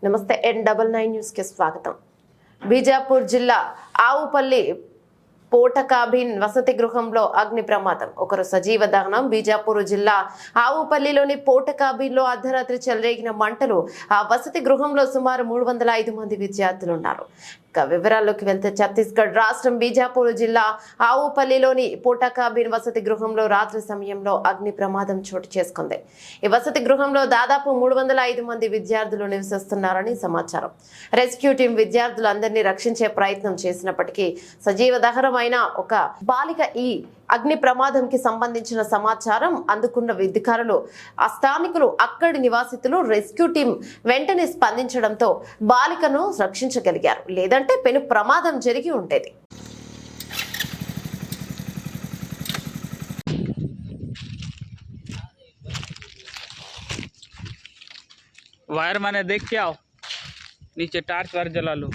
నమస్తే N99 news కి స్వాగతం. బీజాపూర్ జిల్లా ఆవుపల్లి పోటకాబిన్ వసతి గృహంలో అగ్ని ప్రమాదం, ఒకరు సజీవ దహనం. బీజాపూర్ జిల్లా ఆవుపల్లిలోని పోటకాబిన్ లో అర్ధరాత్రి చెలరేగిన మంటలు. ఆ వసతి గృహంలో సుమారు 305 మంది విద్యార్థులు ఉన్నారు. వివరాల్లోకి వెళ్తే ఛత్తీస్గఢ్ రాష్ట్రం బీజాపూర్ జిల్లా ఆవుపల్లిలోని పోటకాబిన్ వసతి గృహంలో రాత్రి సమయంలో అగ్ని ప్రమాదం చోటు చేసుకుంది. ఈ వసతి గృహంలో దాదాపు 305 మంది విద్యార్థులు నివసిస్తున్నారని సమాచారం. రెస్క్యూ టీం విద్యార్థులందరినీ రక్షించే ప్రయత్నం చేసినప్పటికీ సజీవ దహనమైన ఒక బాలిక ఈ అగ్ని ప్రమాదంకి సంబంధించిన సమాచారం అందుకున్న అధికారులు, స్థానికులు, అక్కడి నివాసితులు, రెస్క్యూ టీం వెంటనే స్పందించడంతో బాలికను రక్షించగలిగారు. లేదంటే పెను ప్రమాదం జరిగి ఉండేది. वायर मैंने देख के आओ, नीचे टार्च वायर जला लो।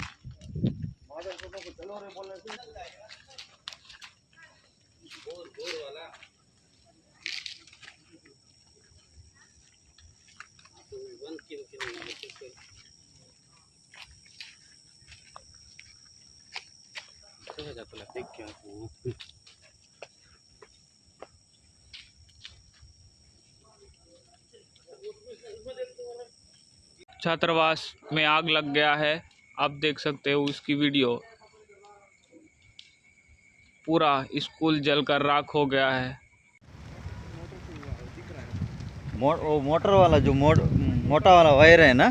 छात्रावास में आग लग गया है, आप देख सकते हो उसकी वीडियो। पूरा स्कूल जलकर राख हो गया है। मोटर वाला जो मोटा वाला वायर है ना,